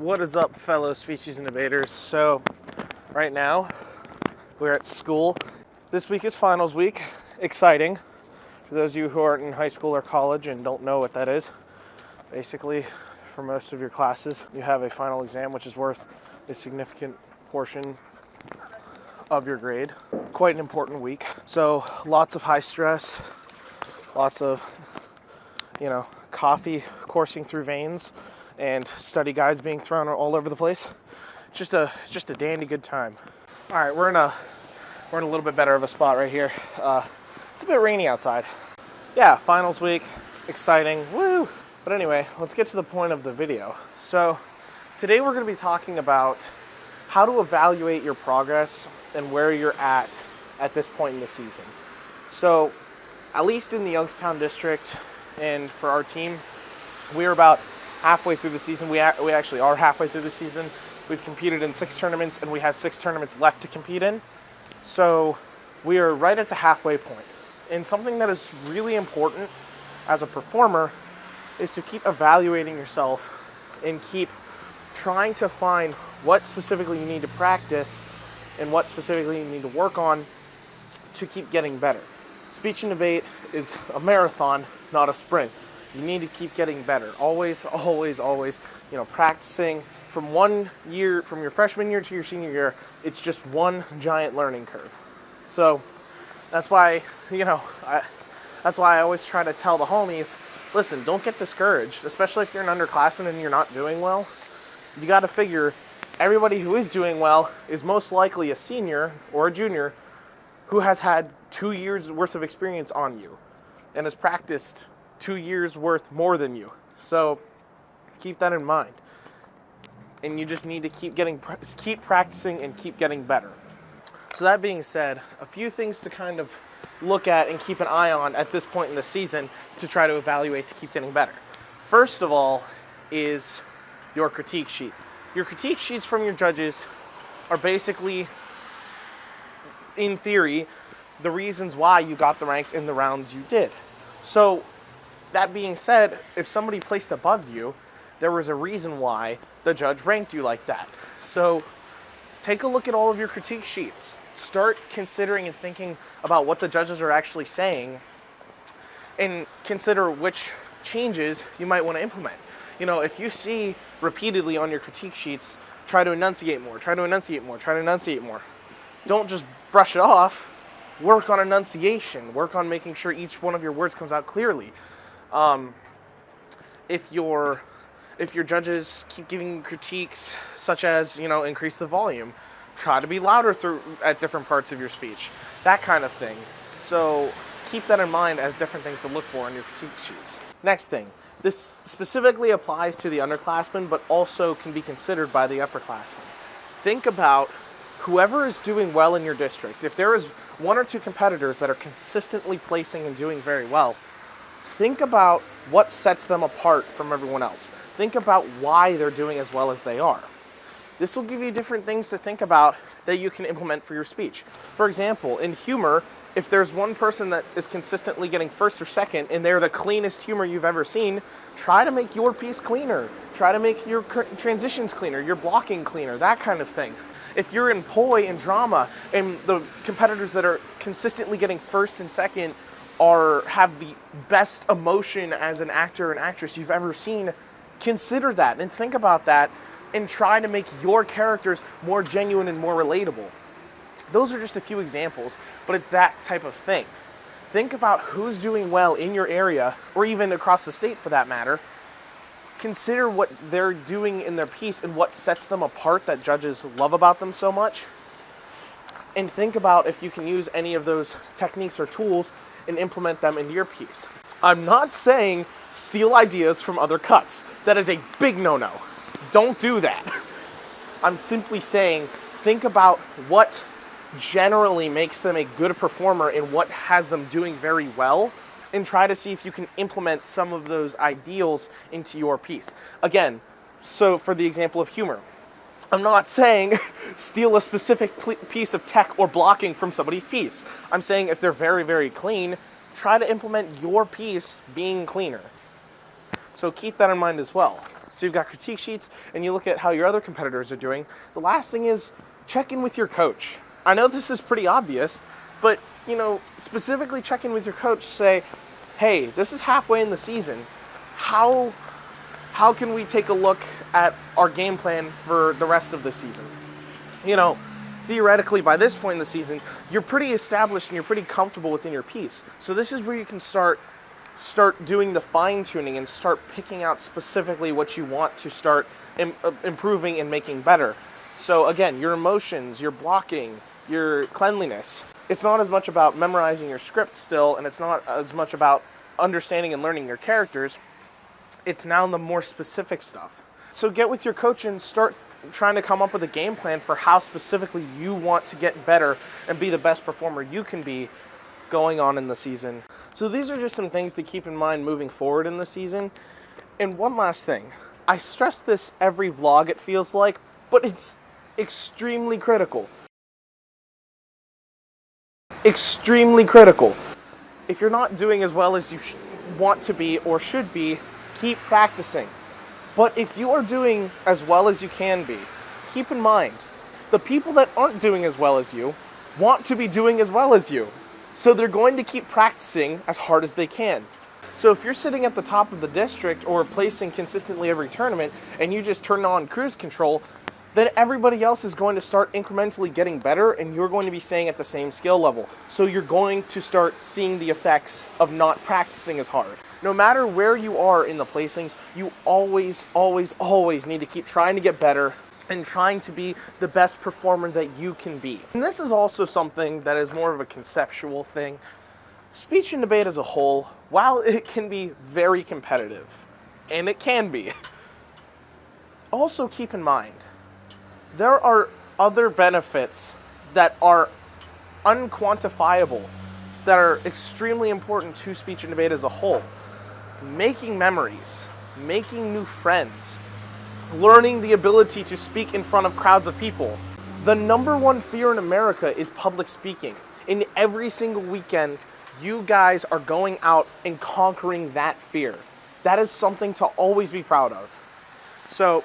What is up, fellow species and debaters? So, right now, we're at school. This week is finals week. Exciting. For those of you who aren't in high school or college and don't know what that is, basically, for most of your classes, you have a final exam which is worth a significant portion of your grade. Quite an important week. So, lots of high stress, lots of, coffee coursing through veins, and study guides being thrown all over the place. Just a dandy good time. All right, we're in a little bit better of a spot right here. It's a bit rainy outside. Yeah, finals week, exciting, woo! But anyway, let's get to the point of the video. So today we're going to be talking about how to evaluate your progress and where you're at this point in the season. So at least in the Youngstown district and for our team, we're about halfway through the season. We actually are halfway through the season. We've competed in 6 tournaments and we have 6 tournaments left to compete in. So we are right at the halfway point. And something that is really important as a performer is to keep evaluating yourself and keep trying to find what specifically you need to practice and what specifically you need to work on to keep getting better. Speech and debate is a marathon, not a sprint. You need to keep getting better. Always, practicing from your freshman year to your senior year, it's just one giant learning curve. So that's why, that's why I always try to tell the homies, listen, don't get discouraged, especially if you're an underclassman and you're not doing well. You got to figure everybody who is doing well is most likely a senior or a junior who has had 2 years worth of experience on you and has practiced 2 years worth more than you. So keep that in mind. And you just need to keep practicing and keep getting better. So that being said, a few things to kind of look at and keep an eye on at this point in the season to try to evaluate to keep getting better. First of all is your critique sheet. Your critique sheets from your judges are basically, in theory, the reasons why you got the ranks in the rounds you did. So that being said, if somebody placed above you, there was a reason why the judge ranked you like that. So take a look at all of your critique sheets. Start considering and thinking about what the judges are actually saying and consider which changes you might want to implement. If you see repeatedly on your critique sheets, try to enunciate more, try to enunciate more, try to enunciate more. Don't just brush it off. Work on enunciation. Work on making sure each one of your words comes out clearly. If your judges keep giving critiques such as, increase the volume, try to be louder at different parts of your speech, that kind of thing. So keep that in mind as different things to look for in your critique sheets. Next thing, this specifically applies to the underclassmen, but also can be considered by the upperclassmen. Think about whoever is doing well in your district. If there is 1 or 2 competitors that are consistently placing and doing very well, think about what sets them apart from everyone else. Think about why they're doing as well as they are. This will give you different things to think about that you can implement for your speech. For example, in humor, if there's one person that is consistently getting first or second and they're the cleanest humor you've ever seen, try to make your piece cleaner. Try to make your transitions cleaner, your blocking cleaner, that kind of thing. If you're in poi and drama and the competitors that are consistently getting first and second have the best emotion as an actor and actress you've ever seen, consider that and think about that and try to make your characters more genuine and more relatable. Those are just a few examples, but it's that type of thing. Think about who's doing well in your area, or even across the state for that matter. Consider what they're doing in their piece and what sets them apart that judges love about them so much. And think about if you can use any of those techniques or tools and implement them into your piece. I'm not saying steal ideas from other cuts. That is a big no-no. Don't do that. I'm simply saying think about what generally makes them a good performer and what has them doing very well, and try to see if you can implement some of those ideals into your piece. Again, so for the example of humor, I'm not saying steal a specific piece of tech or blocking from somebody's piece. I'm saying if they're very, very clean, try to implement your piece being cleaner. So keep that in mind as well. So you've got critique sheets, and you look at how your other competitors are doing. The last thing is check in with your coach. I know this is pretty obvious, but specifically check in with your coach. Say, hey, this is halfway in the season. How can we take a look at our game plan for the rest of the season? Theoretically, by this point in the season, you're pretty established and you're pretty comfortable within your piece. So this is where you can start doing the fine-tuning and start picking out specifically what you want to start improving and making better. So again, your emotions, your blocking, your cleanliness. It's not as much about memorizing your script still, and it's not as much about understanding and learning your characters. It's now the more specific stuff. So get with your coach and start trying to come up with a game plan for how specifically you want to get better and be the best performer you can be going on in the season. So these are just some things to keep in mind moving forward in the season. And one last thing. I stress this every vlog, it feels like, but it's extremely critical. Extremely critical. If you're not doing as well as you want to be or should be, keep practicing. But if you are doing as well as you can be, keep in mind, the people that aren't doing as well as you want to be doing as well as you. So they're going to keep practicing as hard as they can. So if you're sitting at the top of the district or placing consistently every tournament and you just turn on cruise control, then everybody else is going to start incrementally getting better and you're going to be staying at the same skill level. So you're going to start seeing the effects of not practicing as hard. No matter where you are in the placings, you always, always, always need to keep trying to get better and trying to be the best performer that you can be. And this is also something that is more of a conceptual thing. Speech and debate as a whole, while it can be very competitive, and it can be, also keep in mind, there are other benefits that are unquantifiable, that are extremely important to speech and debate as a whole. Making memories, making new friends, learning the ability to speak in front of crowds of people. The number one fear in America is public speaking. In every single weekend, you guys are going out and conquering that fear. That is something to always be proud of. So,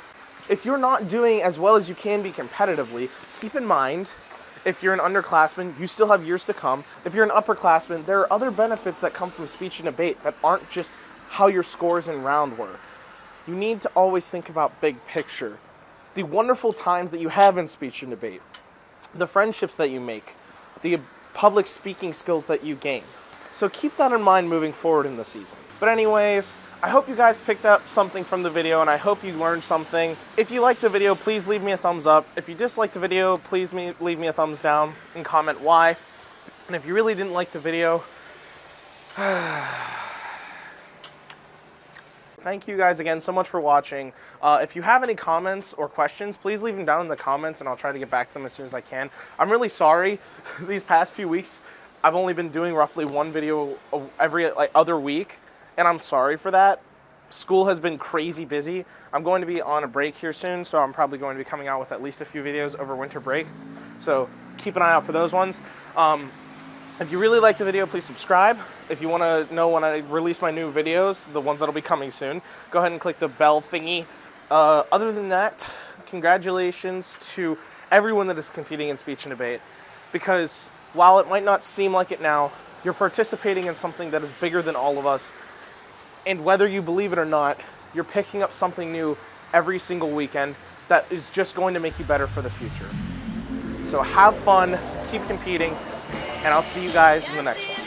if you're not doing as well as you can be competitively, keep in mind, if you're an underclassman, you still have years to come. If you're an upperclassman, there are other benefits that come from speech and debate that aren't just how your scores in round were. You need to always think about big picture. The wonderful times that you have in speech and debate, the friendships that you make, the public speaking skills that you gain. So keep that in mind moving forward in the season. But anyways, I hope you guys picked up something from the video and I hope you learned something. If you liked the video, please leave me a thumbs up. If you disliked the video, please leave me a thumbs down and comment why. And if you really didn't like the video, thank you guys again so much for watching. If you have any comments or questions, please leave them down in the comments and I'll try to get back to them as soon as I can. I'm really sorry. These past few weeks, I've only been doing roughly one video every other week, and I'm sorry for that. School has been crazy busy. I'm going to be on a break here soon, so I'm probably going to be coming out with at least a few videos over winter break. So keep an eye out for those ones. If you really like the video, please subscribe. If you want to know when I release my new videos, the ones that'll be coming soon, go ahead and click the bell thingy. Other than that, congratulations to everyone that is competing in speech and debate, because while it might not seem like it now, you're participating in something that is bigger than all of us, and whether you believe it or not, you're picking up something new every single weekend that is just going to make you better for the future. So have fun, keep competing, and I'll see you guys in the next one.